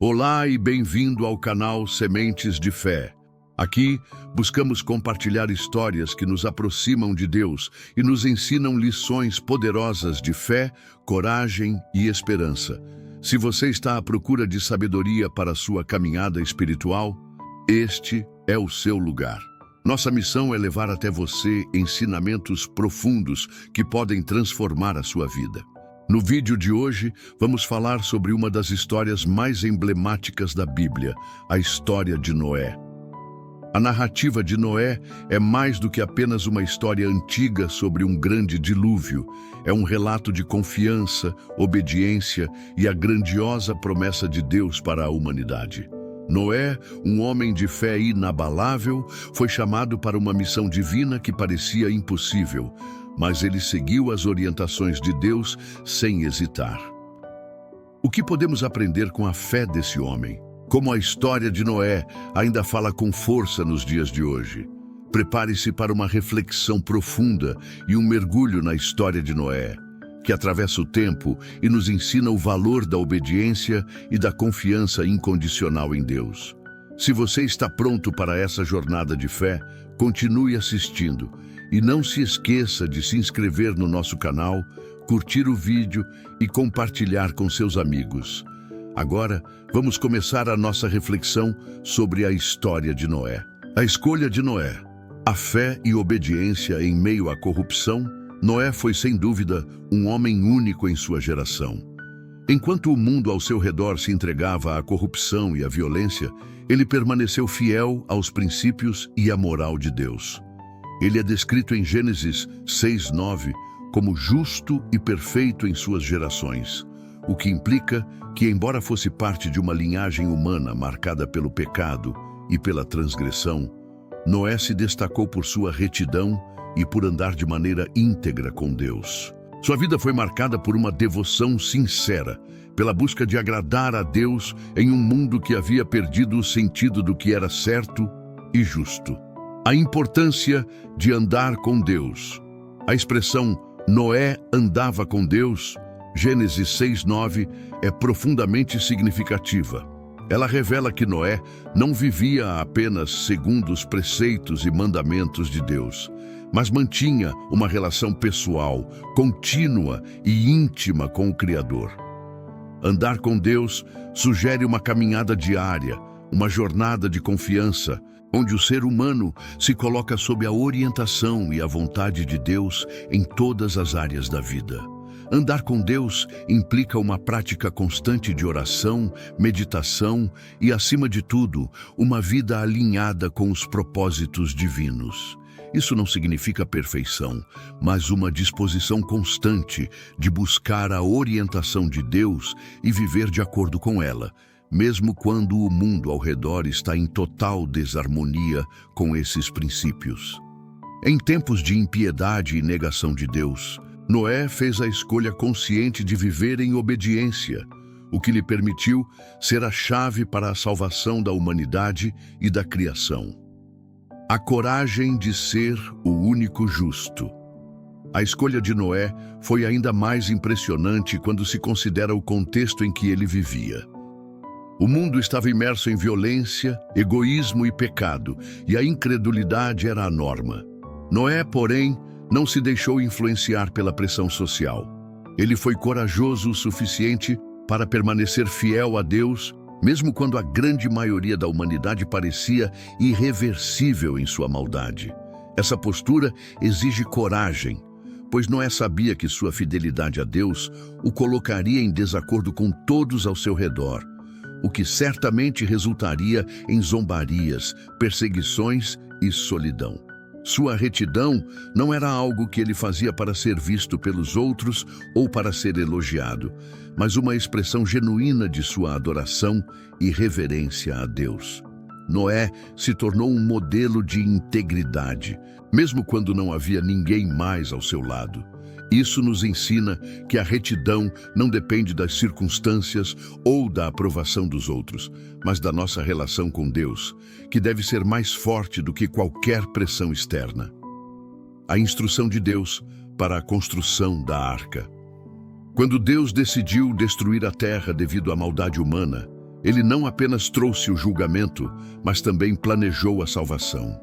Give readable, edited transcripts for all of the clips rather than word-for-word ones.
Olá e bem-vindo ao canal Sementes de Fé. Aqui, buscamos compartilhar histórias que nos aproximam de Deus e nos ensinam lições poderosas de fé, coragem e esperança. Se você está à procura de sabedoria para a sua caminhada espiritual, este é o seu lugar. Nossa missão é levar até você ensinamentos profundos que podem transformar a sua vida. No vídeo de hoje, vamos falar sobre uma das histórias mais emblemáticas da Bíblia, a história de Noé. A narrativa de Noé é mais do que apenas uma história antiga sobre um grande dilúvio. É um relato de confiança, obediência e a grandiosa promessa de Deus para a humanidade. Noé, um homem de fé inabalável, foi chamado para uma missão divina que parecia impossível, mas ele seguiu as orientações de Deus sem hesitar. O que podemos aprender com a fé desse homem? Como a história de Noé ainda fala com força nos dias de hoje. Prepare-se para uma reflexão profunda e um mergulho na história de Noé, que atravessa o tempo e nos ensina o valor da obediência e da confiança incondicional em Deus. Se você está pronto para essa jornada de fé, continue assistindo e não se esqueça de se inscrever no nosso canal, curtir o vídeo e compartilhar com seus amigos. Agora, vamos começar a nossa reflexão sobre a história de Noé. A escolha de Noé. A fé e obediência em meio à corrupção. Noé foi, sem dúvida, um homem único em sua geração. Enquanto o mundo ao seu redor se entregava à corrupção e à violência, ele permaneceu fiel aos princípios e à moral de Deus. Ele é descrito em Gênesis 6:9 como justo e perfeito em suas gerações, o que implica que, embora fosse parte de uma linhagem humana marcada pelo pecado e pela transgressão, Noé se destacou por sua retidão e por andar de maneira íntegra com Deus. Sua vida foi marcada por uma devoção sincera, pela busca de agradar a Deus em um mundo que havia perdido o sentido do que era certo e justo. A importância de andar com Deus. A expressão Noé andava com Deus, Gênesis 6:9, é profundamente significativa. Ela revela que Noé não vivia apenas segundo os preceitos e mandamentos de Deus, mas mantinha uma relação pessoal, contínua e íntima com o Criador. Andar com Deus sugere uma caminhada diária, uma jornada de confiança, onde o ser humano se coloca sob a orientação e a vontade de Deus em todas as áreas da vida. Andar com Deus implica uma prática constante de oração, meditação e, acima de tudo, uma vida alinhada com os propósitos divinos. Isso não significa perfeição, mas uma disposição constante de buscar a orientação de Deus e viver de acordo com ela, mesmo quando o mundo ao redor está em total desarmonia com esses princípios. Em tempos de impiedade e negação de Deus, Noé fez a escolha consciente de viver em obediência, o que lhe permitiu ser a chave para a salvação da humanidade e da criação. A coragem de ser o único justo. A escolha de Noé foi ainda mais impressionante quando se considera o contexto em que ele vivia. O mundo estava imerso em violência, egoísmo e pecado, e a incredulidade era a norma. Noé, porém, não se deixou influenciar pela pressão social. Ele foi corajoso o suficiente para permanecer fiel a Deus, mesmo quando a grande maioria da humanidade parecia irreversível em sua maldade. Essa postura exige coragem, pois Noé sabia que sua fidelidade a Deus o colocaria em desacordo com todos ao seu redor, o que certamente resultaria em zombarias, perseguições e solidão. Sua retidão não era algo que ele fazia para ser visto pelos outros ou para ser elogiado, mas uma expressão genuína de sua adoração e reverência a Deus. Noé se tornou um modelo de integridade, mesmo quando não havia ninguém mais ao seu lado. Isso nos ensina que a retidão não depende das circunstâncias ou da aprovação dos outros, mas da nossa relação com Deus, que deve ser mais forte do que qualquer pressão externa. A instrução de Deus para a construção da arca. Quando Deus decidiu destruir a terra devido à maldade humana, Ele não apenas trouxe o julgamento, mas também planejou a salvação.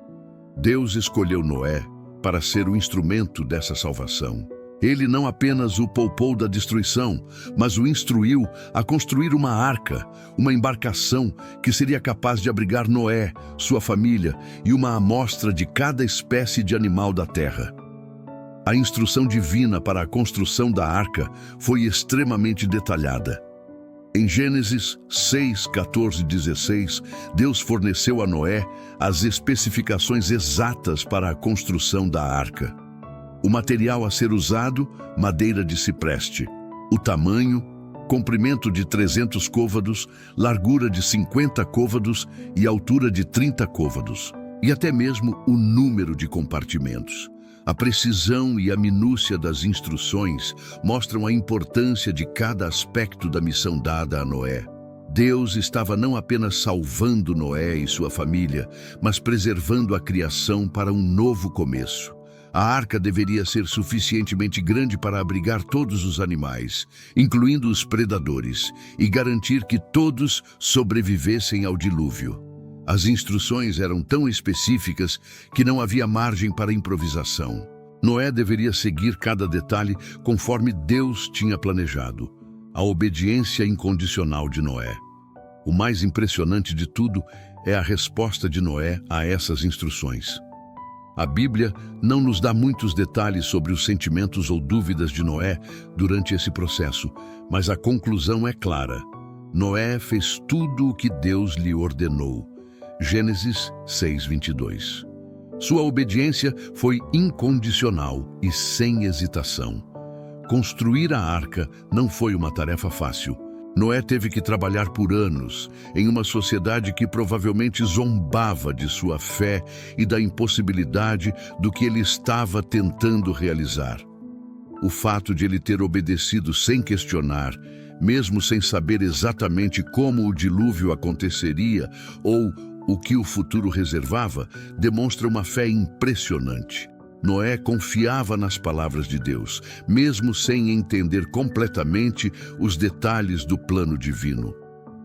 Deus escolheu Noé para ser o instrumento dessa salvação. Ele não apenas o poupou da destruição, mas o instruiu a construir uma arca, uma embarcação que seria capaz de abrigar Noé, sua família e uma amostra de cada espécie de animal da terra. A instrução divina para a construção da arca foi extremamente detalhada. Em Gênesis 6, 14 e 16, Deus forneceu a Noé as especificações exatas para a construção da arca. O material a ser usado, madeira de cipreste. O tamanho, comprimento de 300 côvados, largura de 50 côvados e altura de 30 côvados. E até mesmo o número de compartimentos. A precisão e a minúcia das instruções mostram a importância de cada aspecto da missão dada a Noé. Deus estava não apenas salvando Noé e sua família, mas preservando a criação para um novo começo. A arca deveria ser suficientemente grande para abrigar todos os animais, incluindo os predadores, e garantir que todos sobrevivessem ao dilúvio. As instruções eram tão específicas que não havia margem para improvisação. Noé deveria seguir cada detalhe conforme Deus tinha planejado. A obediência incondicional de Noé. O mais impressionante de tudo é a resposta de Noé a essas instruções. A Bíblia não nos dá muitos detalhes sobre os sentimentos ou dúvidas de Noé durante esse processo, mas a conclusão é clara. Noé fez tudo o que Deus lhe ordenou. Gênesis 6:22. Sua obediência foi incondicional e sem hesitação. Construir a arca não foi uma tarefa fácil. Noé teve que trabalhar por anos em uma sociedade que provavelmente zombava de sua fé e da impossibilidade do que ele estava tentando realizar. O fato de ele ter obedecido sem questionar, mesmo sem saber exatamente como o dilúvio aconteceria ou o que o futuro reservava, demonstra uma fé impressionante. Noé confiava nas palavras de Deus, mesmo sem entender completamente os detalhes do plano divino.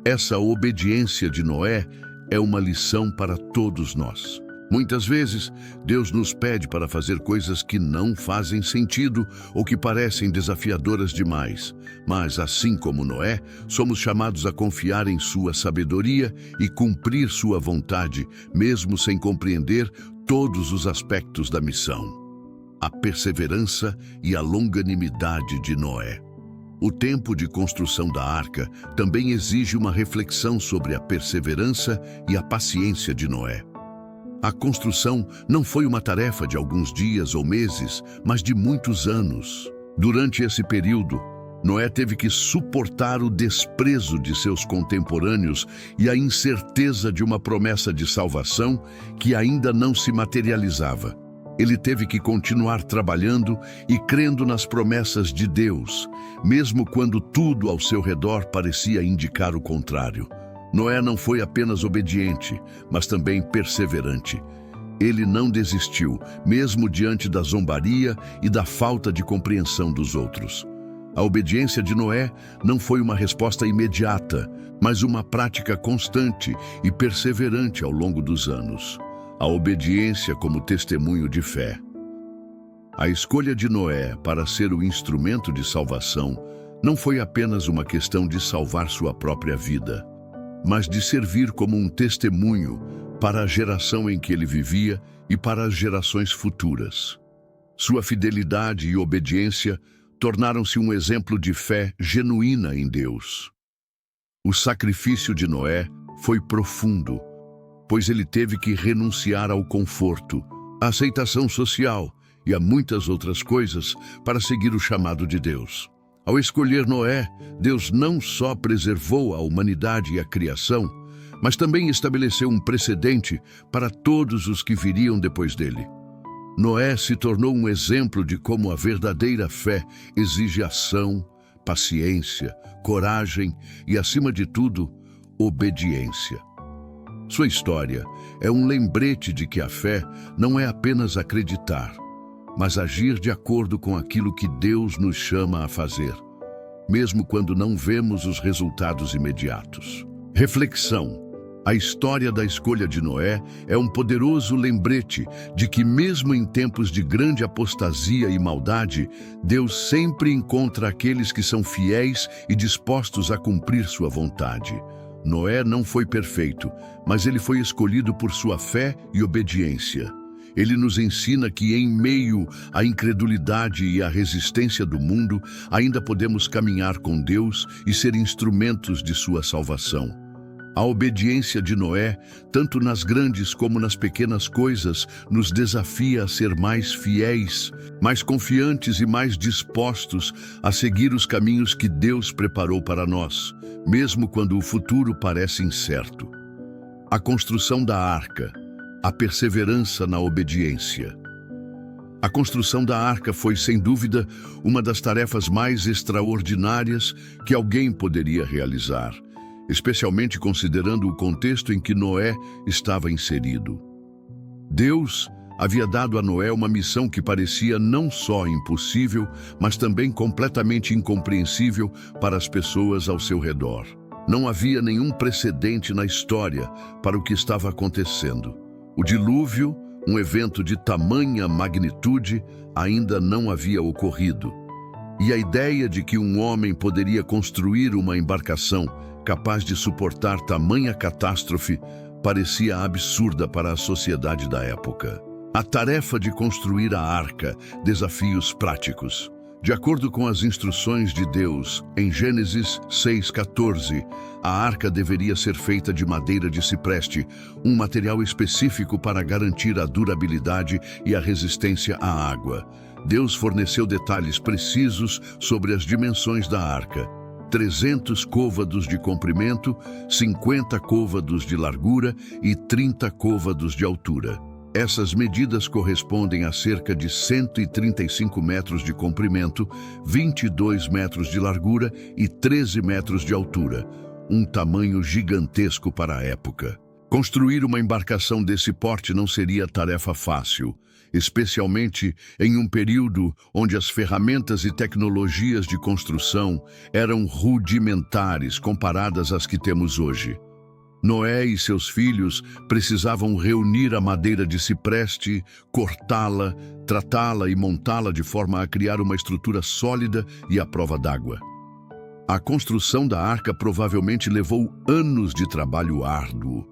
Essa obediência de Noé é uma lição para todos nós. Muitas vezes, Deus nos pede para fazer coisas que não fazem sentido ou que parecem desafiadoras demais. Mas, assim como Noé, somos chamados a confiar em sua sabedoria e cumprir sua vontade, mesmo sem compreender todos os aspectos da missão. A perseverança e a longanimidade de Noé. O tempo de construção da arca também exige uma reflexão sobre a perseverança e a paciência de Noé. A construção não foi uma tarefa de alguns dias ou meses, mas de muitos anos. Durante esse período, Noé teve que suportar o desprezo de seus contemporâneos e a incerteza de uma promessa de salvação que ainda não se materializava. Ele teve que continuar trabalhando e crendo nas promessas de Deus, mesmo quando tudo ao seu redor parecia indicar o contrário. Noé não foi apenas obediente, mas também perseverante. Ele não desistiu, mesmo diante da zombaria e da falta de compreensão dos outros. A obediência de Noé não foi uma resposta imediata, mas uma prática constante e perseverante ao longo dos anos. A obediência como testemunho de fé. A escolha de Noé para ser o instrumento de salvação não foi apenas uma questão de salvar sua própria vida, mas de servir como um testemunho para a geração em que ele vivia e para as gerações futuras. Sua fidelidade e obediência tornaram-se um exemplo de fé genuína em Deus. O sacrifício de Noé foi profundo, pois ele teve que renunciar ao conforto, à aceitação social e a muitas outras coisas para seguir o chamado de Deus. Ao escolher Noé, Deus não só preservou a humanidade e a criação, mas também estabeleceu um precedente para todos os que viriam depois dele. Noé se tornou um exemplo de como a verdadeira fé exige ação, paciência, coragem e, acima de tudo, obediência. Sua história é um lembrete de que a fé não é apenas acreditar, mas agir de acordo com aquilo que Deus nos chama a fazer, mesmo quando não vemos os resultados imediatos. Reflexão. A história da escolha de Noé é um poderoso lembrete de que, mesmo em tempos de grande apostasia e maldade, Deus sempre encontra aqueles que são fiéis e dispostos a cumprir sua vontade. Noé não foi perfeito, mas ele foi escolhido por sua fé e obediência. Ele nos ensina que, em meio à incredulidade e à resistência do mundo, ainda podemos caminhar com Deus e ser instrumentos de sua salvação. A obediência de Noé, tanto nas grandes como nas pequenas coisas, nos desafia a ser mais fiéis, mais confiantes e mais dispostos a seguir os caminhos que Deus preparou para nós, mesmo quando o futuro parece incerto. A construção da arca, a perseverança na obediência. A construção da arca foi, sem dúvida, uma das tarefas mais extraordinárias que alguém poderia realizar, especialmente considerando o contexto em que Noé estava inserido. Deus havia dado a Noé uma missão que parecia não só impossível, mas também completamente incompreensível para as pessoas ao seu redor. Não havia nenhum precedente na história para o que estava acontecendo. O dilúvio, um evento de tamanha magnitude, ainda não havia ocorrido. E a ideia de que um homem poderia construir uma embarcação capaz de suportar tamanha catástrofe parecia absurda para a sociedade da época. A tarefa de construir a arca, desafios práticos. De acordo com as instruções de Deus, em Gênesis 6:14, a arca deveria ser feita de madeira de cipreste, um material específico para garantir a durabilidade e a resistência à água. Deus forneceu detalhes precisos sobre as dimensões da arca: 300 côvados de comprimento, 50 côvados de largura e 30 côvados de altura. Essas medidas correspondem a cerca de 135 metros de comprimento, 22 metros de largura e 13 metros de altura, um tamanho gigantesco para a época. Construir uma embarcação desse porte não seria tarefa fácil, especialmente em um período onde as ferramentas e tecnologias de construção eram rudimentares comparadas às que temos hoje. Noé e seus filhos precisavam reunir a madeira de cipreste, cortá-la, tratá-la e montá-la de forma a criar uma estrutura sólida e à prova d'água. A construção da arca provavelmente levou anos de trabalho árduo.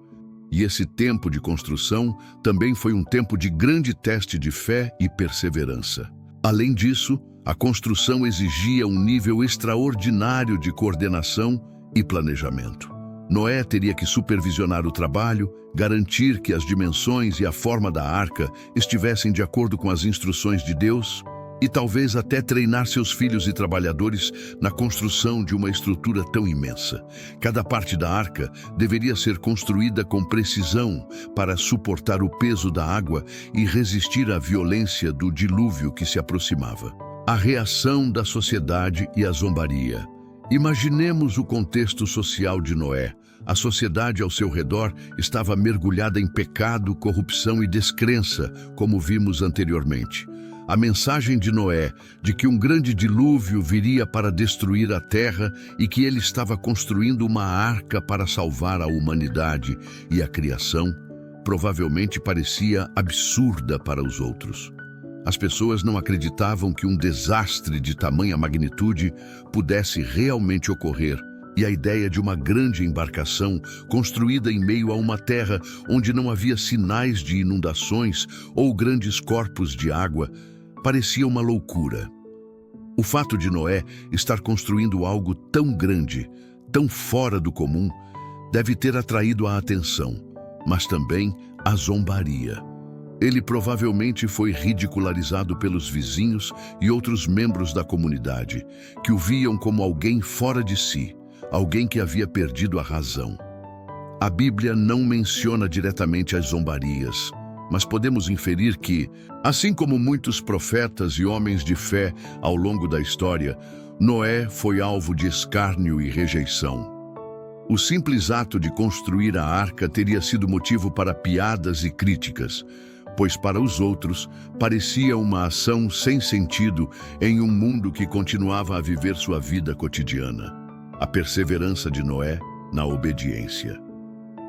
E esse tempo de construção também foi um tempo de grande teste de fé e perseverança. Além disso, a construção exigia um nível extraordinário de coordenação e planejamento. Noé teria que supervisionar o trabalho, garantir que as dimensões e a forma da arca estivessem de acordo com as instruções de Deus e talvez até treinar seus filhos e trabalhadores na construção de uma estrutura tão imensa. Cada parte da arca deveria ser construída com precisão para suportar o peso da água e resistir à violência do dilúvio que se aproximava. A reação da sociedade e a zombaria. Imaginemos o contexto social de Noé. A sociedade ao seu redor estava mergulhada em pecado, corrupção e descrença, como vimos anteriormente. A mensagem de Noé, de que um grande dilúvio viria para destruir a terra e que ele estava construindo uma arca para salvar a humanidade e a criação, provavelmente parecia absurda para os outros. As pessoas não acreditavam que um desastre de tamanha magnitude pudesse realmente ocorrer, e a ideia de uma grande embarcação construída em meio a uma terra onde não havia sinais de inundações ou grandes corpos de água parecia uma loucura. O fato de Noé estar construindo algo tão grande, tão fora do comum, deve ter atraído a atenção, mas também a zombaria. Ele provavelmente foi ridicularizado pelos vizinhos e outros membros da comunidade, que o viam como alguém fora de si, alguém que havia perdido a razão. A Bíblia não menciona diretamente as zombarias, mas podemos inferir que, assim como muitos profetas e homens de fé ao longo da história, Noé foi alvo de escárnio e rejeição. O simples ato de construir a arca teria sido motivo para piadas e críticas, pois para os outros parecia uma ação sem sentido em um mundo que continuava a viver sua vida cotidiana. A perseverança de Noé na obediência.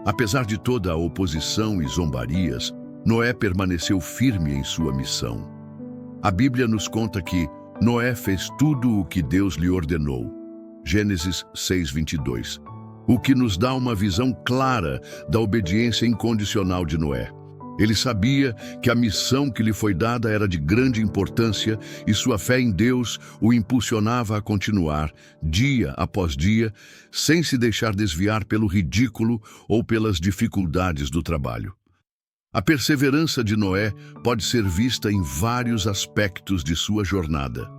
Apesar de toda a oposição e zombarias, Noé permaneceu firme em sua missão. A Bíblia nos conta que Noé fez tudo o que Deus lhe ordenou. Gênesis 6:22. O que nos dá uma visão clara da obediência incondicional de Noé. Ele sabia que a missão que lhe foi dada era de grande importância e sua fé em Deus o impulsionava a continuar, dia após dia, sem se deixar desviar pelo ridículo ou pelas dificuldades do trabalho. A perseverança de Noé pode ser vista em vários aspectos de sua jornada.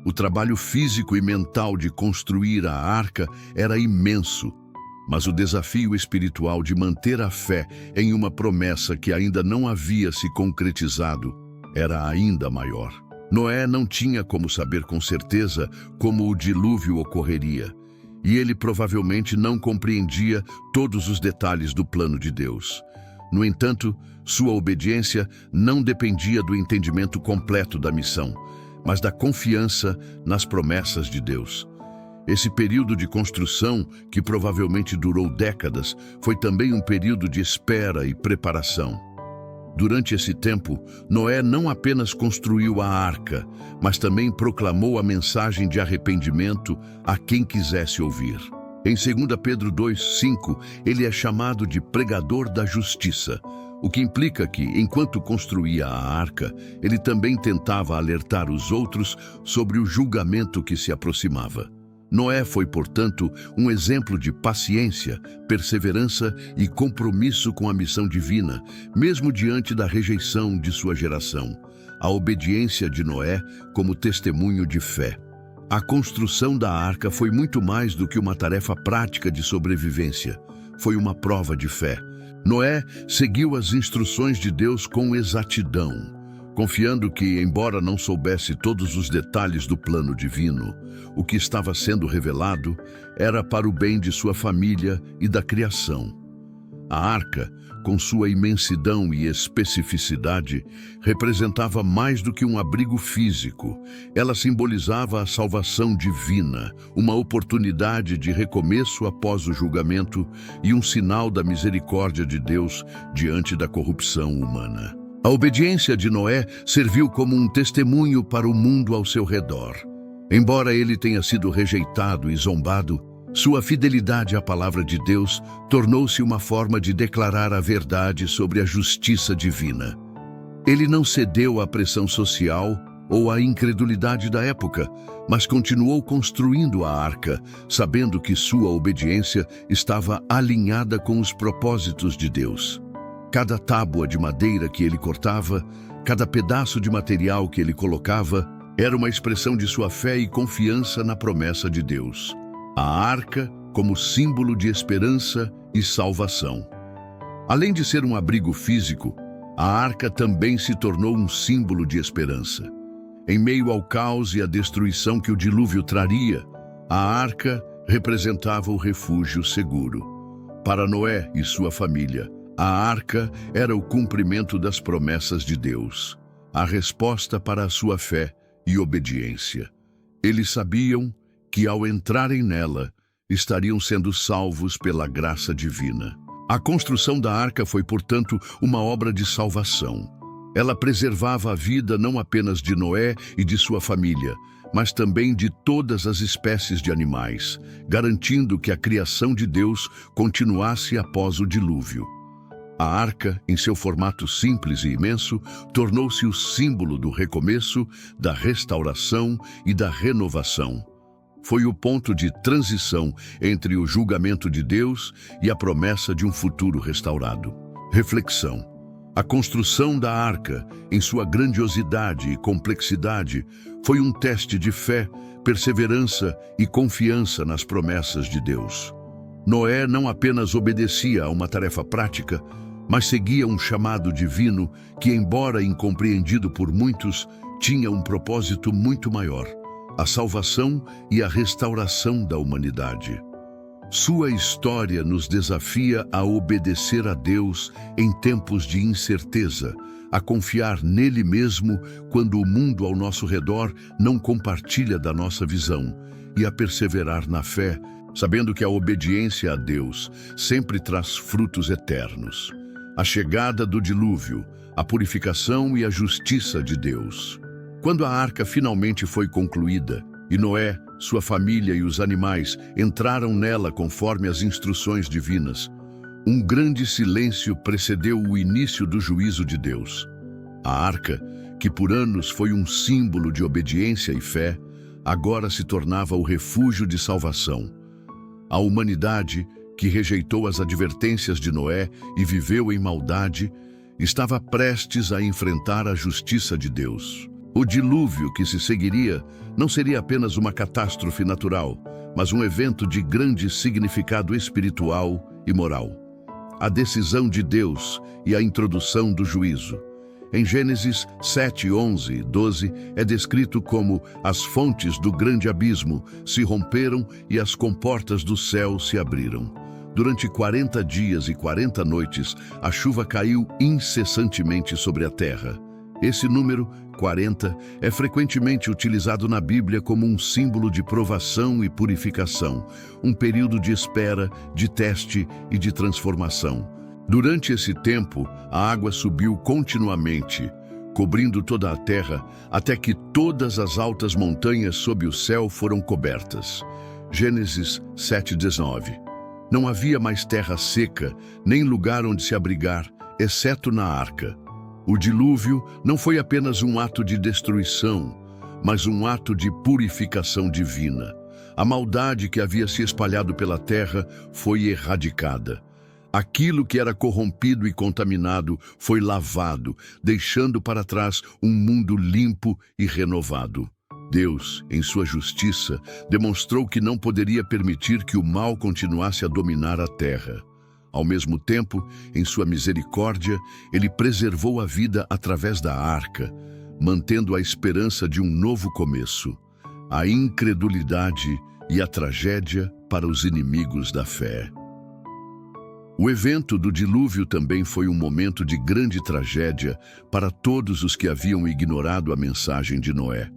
O trabalho físico e mental de construir a arca era imenso, mas o desafio espiritual de manter a fé em uma promessa que ainda não havia se concretizado era ainda maior. Noé não tinha como saber com certeza como o dilúvio ocorreria, e ele provavelmente não compreendia todos os detalhes do plano de Deus. No entanto, sua obediência não dependia do entendimento completo da missão, mas da confiança nas promessas de Deus. Esse período de construção, que provavelmente durou décadas, foi também um período de espera e preparação. Durante esse tempo, Noé não apenas construiu a arca, mas também proclamou a mensagem de arrependimento a quem quisesse ouvir. Em 2 Pedro 2:5, ele é chamado de pregador da justiça, o que implica que, enquanto construía a arca, ele também tentava alertar os outros sobre o julgamento que se aproximava. Noé foi, portanto, um exemplo de paciência, perseverança e compromisso com a missão divina, mesmo diante da rejeição de sua geração. A obediência de Noé como testemunho de fé. A construção da arca foi muito mais do que uma tarefa prática de sobrevivência. Foi uma prova de fé. Noé seguiu as instruções de Deus com exatidão, confiando que, embora não soubesse todos os detalhes do plano divino, o que estava sendo revelado era para o bem de sua família e da criação. A arca, com sua imensidão e especificidade, representava mais do que um abrigo físico. Ela simbolizava a salvação divina, uma oportunidade de recomeço após o julgamento e um sinal da misericórdia de Deus diante da corrupção humana. A obediência de Noé serviu como um testemunho para o mundo ao seu redor. Embora ele tenha sido rejeitado e zombado, sua fidelidade à palavra de Deus tornou-se uma forma de declarar a verdade sobre a justiça divina. Ele não cedeu à pressão social ou à incredulidade da época, mas continuou construindo a arca, sabendo que sua obediência estava alinhada com os propósitos de Deus. Cada tábua de madeira que ele cortava, cada pedaço de material que ele colocava, era uma expressão de sua fé e confiança na promessa de Deus. A arca como símbolo de esperança e salvação. Além de ser um abrigo físico, a arca também se tornou um símbolo de esperança. Em meio ao caos e à destruição que o dilúvio traria, a arca representava o refúgio seguro. Para Noé e sua família, a arca era o cumprimento das promessas de Deus, a resposta para a sua fé e obediência. Eles sabiam que, ao entrarem nela, estariam sendo salvos pela graça divina. A construção da arca foi, portanto, uma obra de salvação. Ela preservava a vida não apenas de Noé e de sua família, mas também de todas as espécies de animais, garantindo que a criação de Deus continuasse após o dilúvio. A arca, em seu formato simples e imenso, tornou-se o símbolo do recomeço, da restauração e da renovação. Foi o ponto de transição entre o julgamento de Deus e a promessa de um futuro restaurado. Reflexão. A construção da arca, em sua grandiosidade e complexidade, foi um teste de fé, perseverança e confiança nas promessas de Deus. Noé não apenas obedecia a uma tarefa prática, mas seguia um chamado divino que, embora incompreendido por muitos, tinha um propósito muito maior: a salvação e a restauração da humanidade. Sua história nos desafia a obedecer a Deus em tempos de incerteza, a confiar nele mesmo quando o mundo ao nosso redor não compartilha da nossa visão e a perseverar na fé, sabendo que a obediência a Deus sempre traz frutos eternos. A chegada do dilúvio, a purificação e a justiça de Deus. Quando a arca finalmente foi concluída, e Noé, sua família e os animais entraram nela conforme as instruções divinas, um grande silêncio precedeu o início do juízo de Deus. A arca, que por anos foi um símbolo de obediência e fé, agora se tornava o refúgio de salvação. A humanidade, que rejeitou as advertências de Noé e viveu em maldade, estava prestes a enfrentar a justiça de Deus. O dilúvio que se seguiria não seria apenas uma catástrofe natural, mas um evento de grande significado espiritual e moral. A decisão de Deus e a introdução do juízo. Em Gênesis 7, 11 e 12, é descrito como as fontes do grande abismo se romperam e as comportas do céu se abriram. Durante 40 dias e 40 noites, a chuva caiu incessantemente sobre a terra. Esse número, 40, é frequentemente utilizado na Bíblia como um símbolo de provação e purificação, um período de espera, de teste e de transformação. Durante esse tempo, a água subiu continuamente, cobrindo toda a terra, até que todas as altas montanhas sob o céu foram cobertas. Gênesis 7:19. Não havia mais terra seca, nem lugar onde se abrigar, exceto na arca. O dilúvio não foi apenas um ato de destruição, mas um ato de purificação divina. A maldade que havia se espalhado pela terra foi erradicada. Aquilo que era corrompido e contaminado foi lavado, deixando para trás um mundo limpo e renovado. Deus, em sua justiça, demonstrou que não poderia permitir que o mal continuasse a dominar a terra. Ao mesmo tempo, em sua misericórdia, ele preservou a vida através da arca, mantendo a esperança de um novo começo, a incredulidade e a tragédia para os inimigos da fé. O evento do dilúvio também foi um momento de grande tragédia para todos os que haviam ignorado a mensagem de Noé.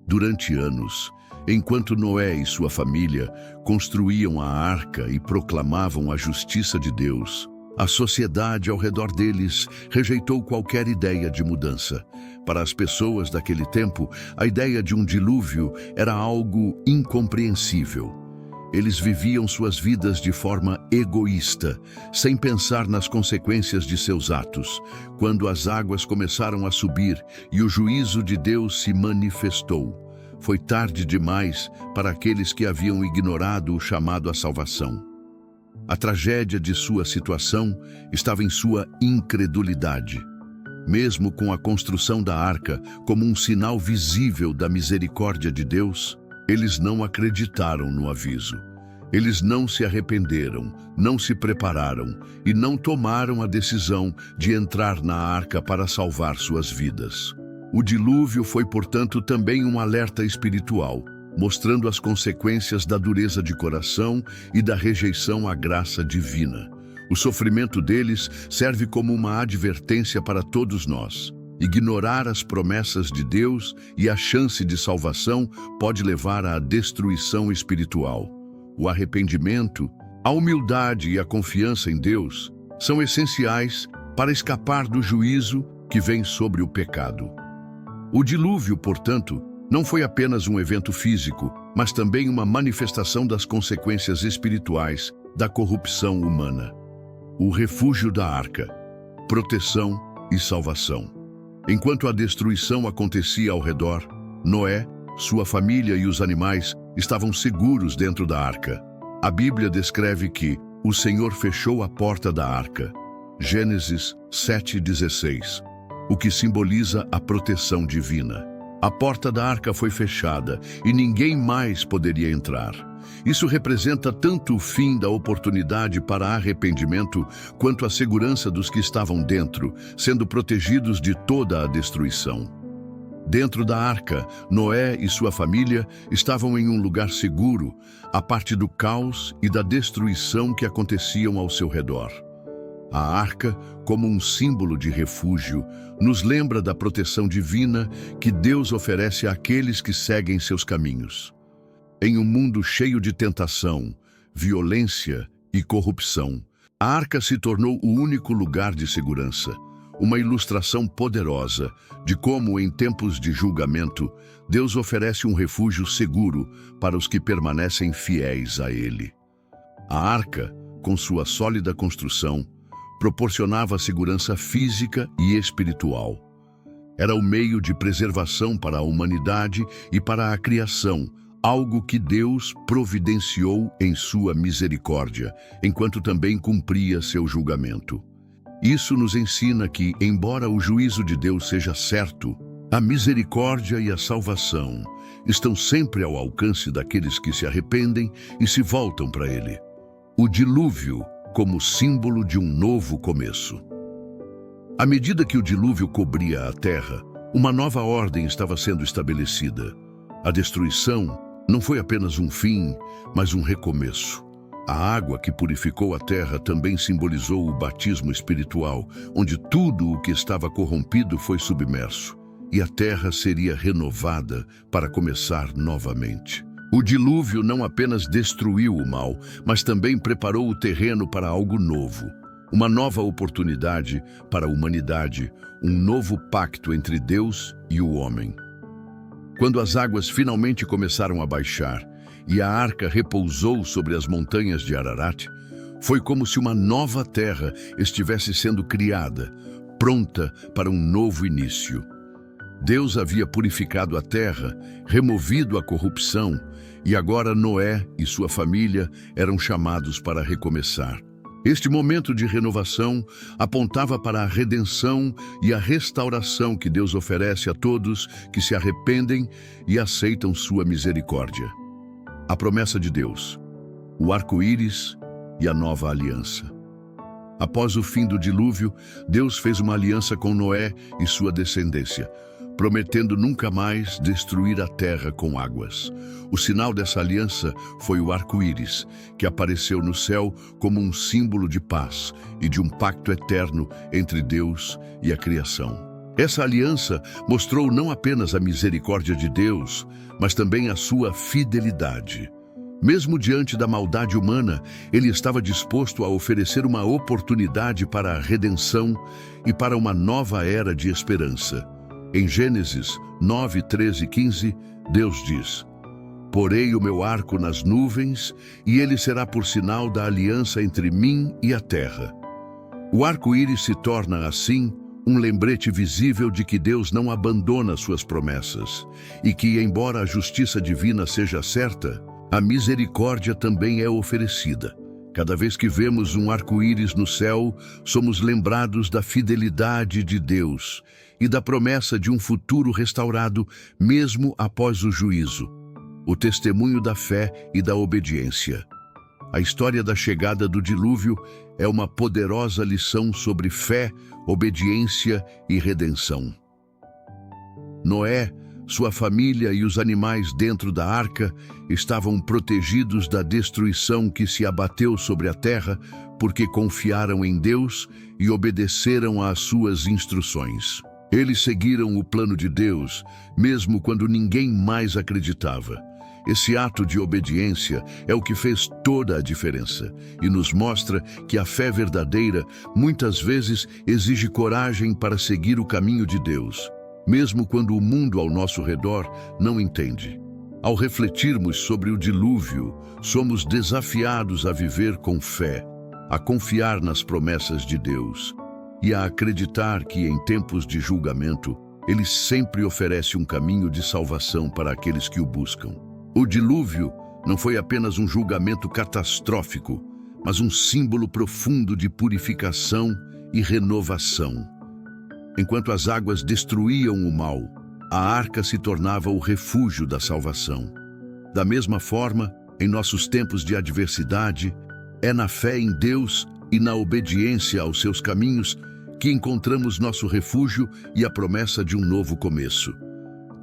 Durante anos, enquanto Noé e sua família construíam a arca e proclamavam a justiça de Deus, a sociedade ao redor deles rejeitou qualquer ideia de mudança. Para as pessoas daquele tempo, a ideia de um dilúvio era algo incompreensível. Eles viviam suas vidas de forma egoísta, sem pensar nas consequências de seus atos. Quando as águas começaram a subir e o juízo de Deus se manifestou, foi tarde demais para aqueles que haviam ignorado o chamado à salvação. A tragédia de sua situação estava em sua incredulidade. Mesmo com a construção da arca como um sinal visível da misericórdia de Deus, eles não acreditaram no aviso. Eles não se arrependeram, não se prepararam e não tomaram a decisão de entrar na arca para salvar suas vidas. O dilúvio foi, portanto, também um alerta espiritual, mostrando as consequências da dureza de coração e da rejeição à graça divina. O sofrimento deles serve como uma advertência para todos nós. Ignorar as promessas de Deus e a chance de salvação pode levar à destruição espiritual. O arrependimento, a humildade e a confiança em Deus são essenciais para escapar do juízo que vem sobre o pecado. O dilúvio, portanto, não foi apenas um evento físico, mas também uma manifestação das consequências espirituais da corrupção humana. O refúgio da arca, proteção e salvação. Enquanto a destruição acontecia ao redor, Noé, sua família e os animais estavam seguros dentro da arca. A Bíblia descreve que o Senhor fechou a porta da arca. Gênesis 7:16, o que simboliza a proteção divina. A porta da arca foi fechada e ninguém mais poderia entrar. Isso representa tanto o fim da oportunidade para arrependimento quanto a segurança dos que estavam dentro, sendo protegidos de toda a destruição. Dentro da arca, Noé e sua família estavam em um lugar seguro, à parte do caos e da destruição que aconteciam ao seu redor. A arca, como um símbolo de refúgio, nos lembra da proteção divina que Deus oferece àqueles que seguem seus caminhos. Em um mundo cheio de tentação, violência e corrupção, a arca se tornou o único lugar de segurança, uma ilustração poderosa de como, em tempos de julgamento, Deus oferece um refúgio seguro para os que permanecem fiéis a Ele. A arca, com sua sólida construção, proporcionava segurança física e espiritual. Era o meio de preservação para a humanidade e para a criação, algo que Deus providenciou em sua misericórdia, enquanto também cumpria seu julgamento. Isso nos ensina que, embora o juízo de Deus seja certo, a misericórdia e a salvação estão sempre ao alcance daqueles que se arrependem e se voltam para Ele. O dilúvio como símbolo de um novo começo. À medida que o dilúvio cobria a terra, uma nova ordem estava sendo estabelecida. A destruição não foi apenas um fim, mas um recomeço. A água que purificou a terra também simbolizou o batismo espiritual, onde tudo o que estava corrompido foi submerso, e a terra seria renovada para começar novamente. O dilúvio não apenas destruiu o mal, mas também preparou o terreno para algo novo. Uma nova oportunidade para a humanidade, um novo pacto entre Deus e o homem. Quando as águas finalmente começaram a baixar e a arca repousou sobre as montanhas de Ararat, foi como se uma nova terra estivesse sendo criada, pronta para um novo início. Deus havia purificado a terra, removido a corrupção, e agora Noé e sua família eram chamados para recomeçar. Este momento de renovação apontava para a redenção e a restauração que Deus oferece a todos que se arrependem e aceitam sua misericórdia. A promessa de Deus, o arco-íris e a nova aliança. Após o fim do dilúvio, Deus fez uma aliança com Noé e sua descendência, prometendo nunca mais destruir a terra com águas. O sinal dessa aliança foi o arco-íris, que apareceu no céu como um símbolo de paz e de um pacto eterno entre Deus e a criação. Essa aliança mostrou não apenas a misericórdia de Deus, mas também a sua fidelidade. Mesmo diante da maldade humana, ele estava disposto a oferecer uma oportunidade para a redenção e para uma nova era de esperança. Em Gênesis 9, 13 e 15, Deus diz: "Porei o meu arco nas nuvens, e ele será por sinal da aliança entre mim e a terra." O arco-íris se torna, assim, um lembrete visível de que Deus não abandona suas promessas, e que, embora a justiça divina seja certa, a misericórdia também é oferecida. Cada vez que vemos um arco-íris no céu, somos lembrados da fidelidade de Deus e da promessa de um futuro restaurado, mesmo após o juízo. O testemunho da fé e da obediência. A história da chegada do dilúvio é uma poderosa lição sobre fé, obediência e redenção. Noé, sua família e os animais dentro da arca estavam protegidos da destruição que se abateu sobre a terra porque confiaram em Deus e obedeceram às suas instruções. Eles seguiram o plano de Deus, mesmo quando ninguém mais acreditava. Esse ato de obediência é o que fez toda a diferença e nos mostra que a fé verdadeira muitas vezes exige coragem para seguir o caminho de Deus, mesmo quando o mundo ao nosso redor não entende. Ao refletirmos sobre o dilúvio, somos desafiados a viver com fé, a confiar nas promessas de Deus e a acreditar que, em tempos de julgamento, Ele sempre oferece um caminho de salvação para aqueles que o buscam. O dilúvio não foi apenas um julgamento catastrófico, mas um símbolo profundo de purificação e renovação. Enquanto as águas destruíam o mal, a arca se tornava o refúgio da salvação. Da mesma forma, em nossos tempos de adversidade, é na fé em Deus e na obediência aos seus caminhos que encontramos nosso refúgio e a promessa de um novo começo.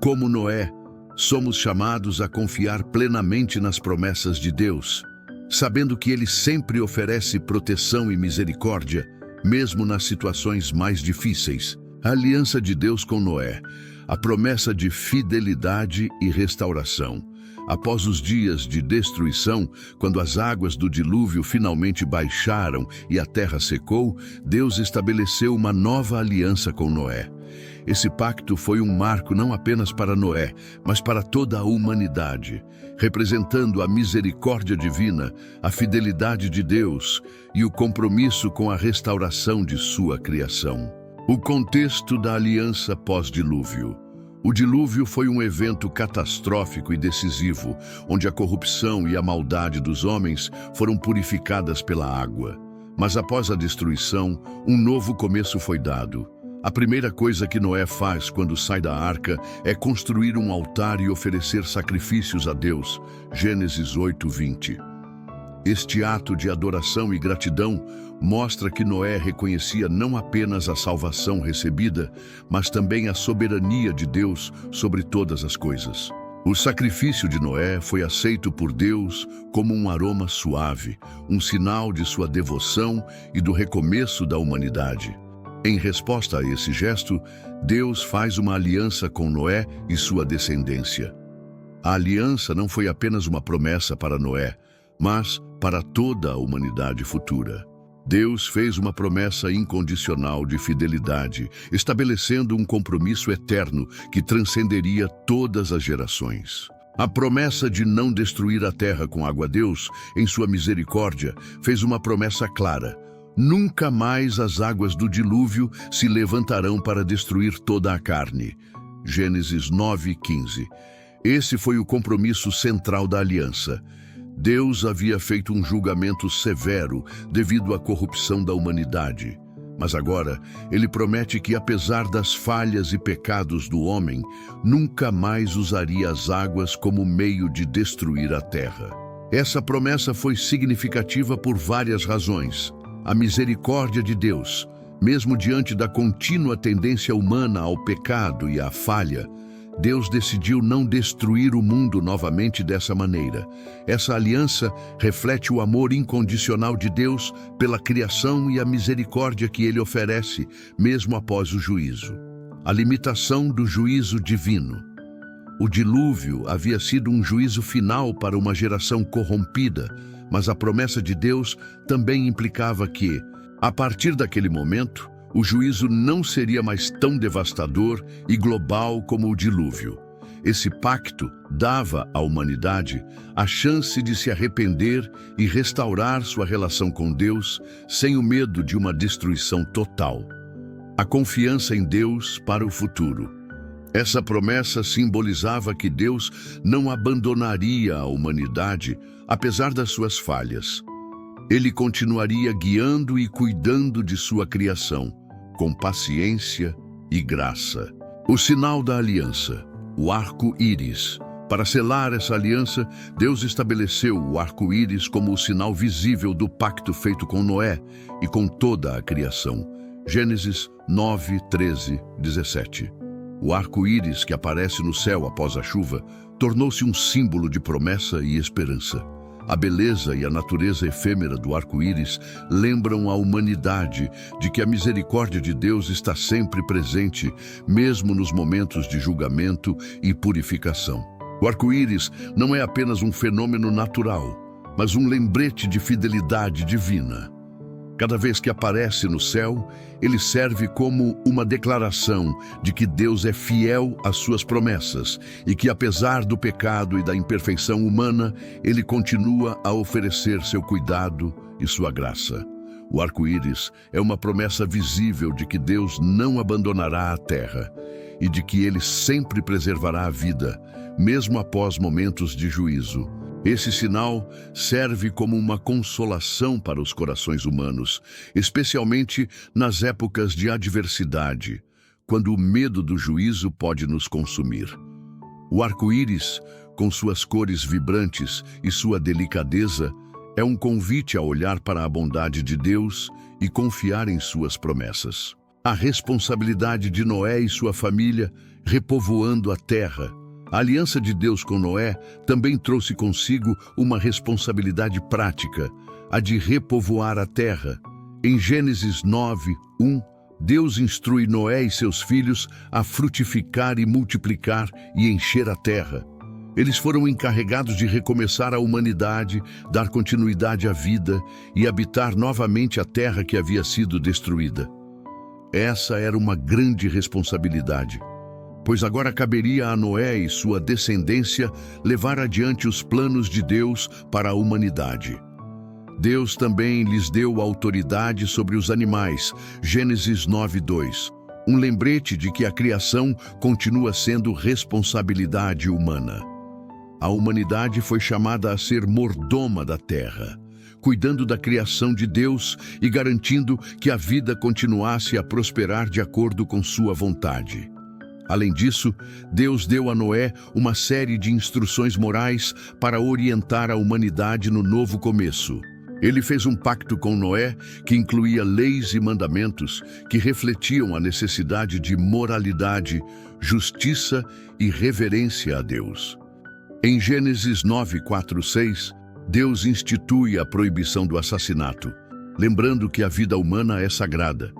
Como Noé, somos chamados a confiar plenamente nas promessas de Deus, sabendo que Ele sempre oferece proteção e misericórdia, mesmo nas situações mais difíceis. A aliança de Deus com Noé, a promessa de fidelidade e restauração, Após os dias de destruição, quando as águas do dilúvio finalmente baixaram e a terra secou, Deus estabeleceu uma nova aliança com Noé. Esse pacto foi um marco não apenas para Noé, mas para toda a humanidade, representando a misericórdia divina, a fidelidade de Deus e o compromisso com a restauração de sua criação. O contexto da aliança pós-dilúvio. O dilúvio foi um evento catastrófico e decisivo, onde a corrupção e a maldade dos homens foram purificadas pela água. Mas após a destruição, um novo começo foi dado. A primeira coisa que Noé faz quando sai da arca é construir um altar e oferecer sacrifícios a Deus. Gênesis 8:20. Este ato de adoração e gratidão mostra que Noé reconhecia não apenas a salvação recebida, mas também a soberania de Deus sobre todas as coisas. O sacrifício de Noé foi aceito por Deus como um aroma suave, um sinal de sua devoção e do recomeço da humanidade. Em resposta a esse gesto, Deus faz uma aliança com Noé e sua descendência. A aliança não foi apenas uma promessa para Noé, mas para toda a humanidade futura. Deus fez uma promessa incondicional de fidelidade, estabelecendo um compromisso eterno que transcenderia todas as gerações. A promessa de não destruir a terra com água. Deus, em sua misericórdia, fez uma promessa clara: nunca mais as águas do dilúvio se levantarão para destruir toda a carne. Gênesis 9:15. Esse foi o compromisso central da aliança. Deus havia feito um julgamento severo devido à corrupção da humanidade. Mas agora, ele promete que, apesar das falhas e pecados do homem, nunca mais usaria as águas como meio de destruir a terra. Essa promessa foi significativa por várias razões. A misericórdia de Deus, mesmo diante da contínua tendência humana ao pecado e à falha, Deus decidiu não destruir o mundo novamente dessa maneira. Essa aliança reflete o amor incondicional de Deus pela criação e a misericórdia que ele oferece, mesmo após o juízo. A limitação do juízo divino. O dilúvio havia sido um juízo final para uma geração corrompida, mas a promessa de Deus também implicava que, a partir daquele momento, o juízo não seria mais tão devastador e global como o dilúvio. Esse pacto dava à humanidade a chance de se arrepender e restaurar sua relação com Deus sem o medo de uma destruição total. A confiança em Deus para o futuro. Essa promessa simbolizava que Deus não abandonaria a humanidade, apesar das suas falhas. Ele continuaria guiando e cuidando de sua criação, com paciência e graça. O sinal da aliança, o arco-íris. Para selar essa aliança, Deus estabeleceu o arco-íris como o sinal visível do pacto feito com Noé e com toda a criação. Gênesis 9, 13, 17. O arco-íris que aparece no céu após a chuva tornou-se um símbolo de promessa e esperança. A beleza e a natureza efêmera do arco-íris lembram a humanidade de que a misericórdia de Deus está sempre presente, mesmo nos momentos de julgamento e purificação. O arco-íris não é apenas um fenômeno natural, mas um lembrete de fidelidade divina. Cada vez que aparece no céu, ele serve como uma declaração de que Deus é fiel às suas promessas e que, apesar do pecado e da imperfeição humana, ele continua a oferecer seu cuidado e sua graça. O arco-íris é uma promessa visível de que Deus não abandonará a terra e de que ele sempre preservará a vida, mesmo após momentos de juízo. Esse sinal serve como uma consolação para os corações humanos, especialmente nas épocas de adversidade, quando o medo do juízo pode nos consumir. O arco-íris, com suas cores vibrantes e sua delicadeza, é um convite a olhar para a bondade de Deus e confiar em suas promessas. A responsabilidade de Noé e sua família repovoando a terra. A aliança de Deus com Noé também trouxe consigo uma responsabilidade prática, a de repovoar a terra. Em Gênesis 9, 1, Deus instrui Noé e seus filhos a frutificar e multiplicar e encher a terra. Eles foram encarregados de recomeçar a humanidade, dar continuidade à vida e habitar novamente a terra que havia sido destruída. Essa era uma grande responsabilidade, pois agora caberia a Noé e sua descendência levar adiante os planos de Deus para a humanidade. Deus também lhes deu autoridade sobre os animais, Gênesis 9:2, um lembrete de que a criação continua sendo responsabilidade humana. A humanidade foi chamada a ser mordoma da terra, cuidando da criação de Deus e garantindo que a vida continuasse a prosperar de acordo com sua vontade. Além disso, Deus deu a Noé uma série de instruções morais para orientar a humanidade no novo começo. Ele fez um pacto com Noé que incluía leis e mandamentos que refletiam a necessidade de moralidade, justiça e reverência a Deus. Em Gênesis 9:4-6, Deus institui a proibição do assassinato, lembrando que a vida humana é sagrada,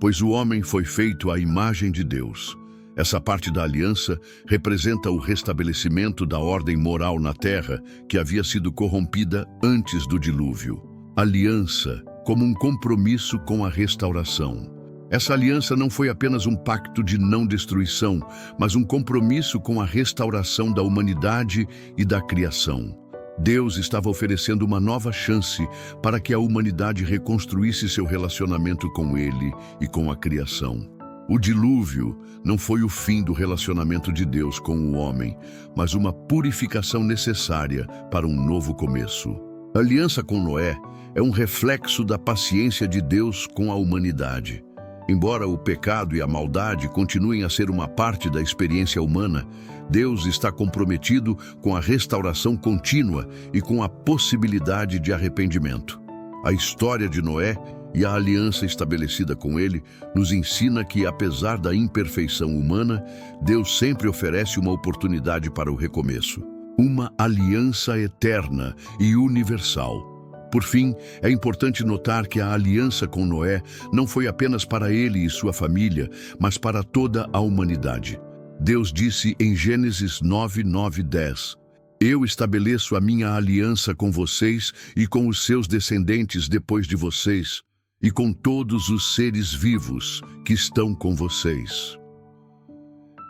pois o homem foi feito à imagem de Deus. Essa parte da aliança representa o restabelecimento da ordem moral na terra, que havia sido corrompida antes do dilúvio. Aliança como um compromisso com a restauração. Essa aliança não foi apenas um pacto de não destruição, mas um compromisso com a restauração da humanidade e da criação. Deus estava oferecendo uma nova chance para que a humanidade reconstruísse seu relacionamento com Ele e com a criação. O dilúvio não foi o fim do relacionamento de Deus com o homem, mas uma purificação necessária para um novo começo. A aliança com Noé é um reflexo da paciência de Deus com a humanidade. Embora o pecado e a maldade continuem a ser uma parte da experiência humana, Deus está comprometido com a restauração contínua e com a possibilidade de arrependimento. A história de Noé e a aliança estabelecida com ele nos ensina que, apesar da imperfeição humana, Deus sempre oferece uma oportunidade para o recomeço. Uma aliança eterna e universal. Por fim, é importante notar que a aliança com Noé não foi apenas para ele e sua família, mas para toda a humanidade. Deus disse em Gênesis 9:9-10, Eu estabeleço a minha aliança com vocês e com os seus descendentes depois de vocês, e com todos os seres vivos que estão com vocês.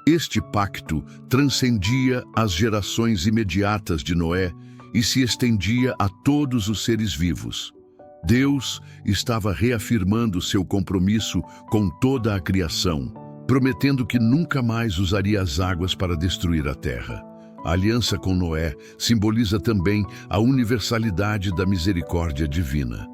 Este pacto transcendia as gerações imediatas de Noé e se estendia a todos os seres vivos. Deus estava reafirmando seu compromisso com toda a criação, prometendo que nunca mais usaria as águas para destruir a terra. A aliança com Noé simboliza também a universalidade da misericórdia divina.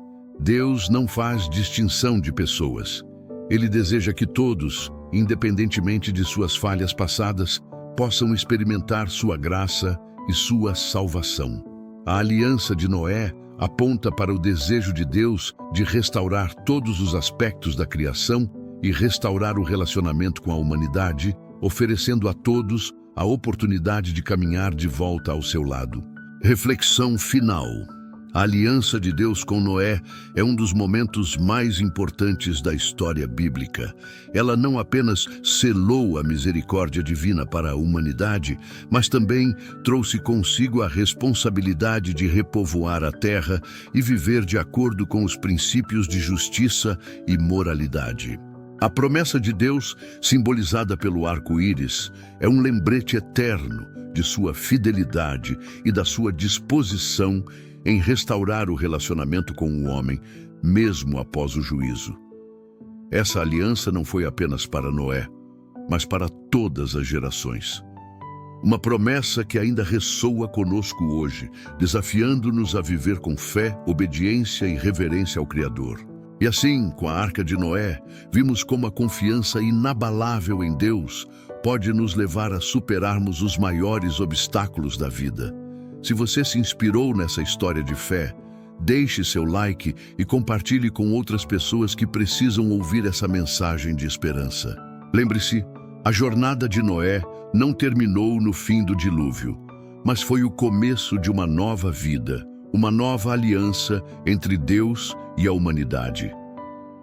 Deus não faz distinção de pessoas. Ele deseja que todos, independentemente de suas falhas passadas, possam experimentar sua graça e sua salvação. A aliança de Noé aponta para o desejo de Deus de restaurar todos os aspectos da criação e restaurar o relacionamento com a humanidade, oferecendo a todos a oportunidade de caminhar de volta ao seu lado. Reflexão final. A aliança de Deus com Noé é um dos momentos mais importantes da história bíblica. Ela não apenas selou a misericórdia divina para a humanidade, mas também trouxe consigo a responsabilidade de repovoar a terra e viver de acordo com os princípios de justiça e moralidade. A promessa de Deus, simbolizada pelo arco-íris, é um lembrete eterno de sua fidelidade e da sua disposição em restaurar o relacionamento com o homem, mesmo após o juízo. Essa aliança não foi apenas para Noé, mas para todas as gerações. Uma promessa que ainda ressoa conosco hoje, desafiando-nos a viver com fé, obediência e reverência ao Criador. E assim, com a Arca de Noé, vimos como a confiança inabalável em Deus pode nos levar a superarmos os maiores obstáculos da vida. Se você se inspirou nessa história de fé, deixe seu like e compartilhe com outras pessoas que precisam ouvir essa mensagem de esperança. Lembre-se, a jornada de Noé não terminou no fim do dilúvio, mas foi o começo de uma nova vida, uma nova aliança entre Deus e a humanidade.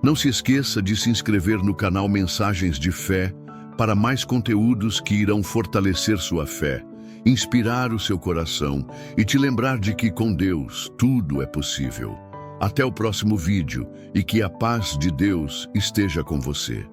Não se esqueça de se inscrever no canal Mensagens de Fé para mais conteúdos que irão fortalecer sua fé inspirar o seu coração e te lembrar de que com Deus tudo é possível. Até o próximo vídeo e que a paz de Deus esteja com você.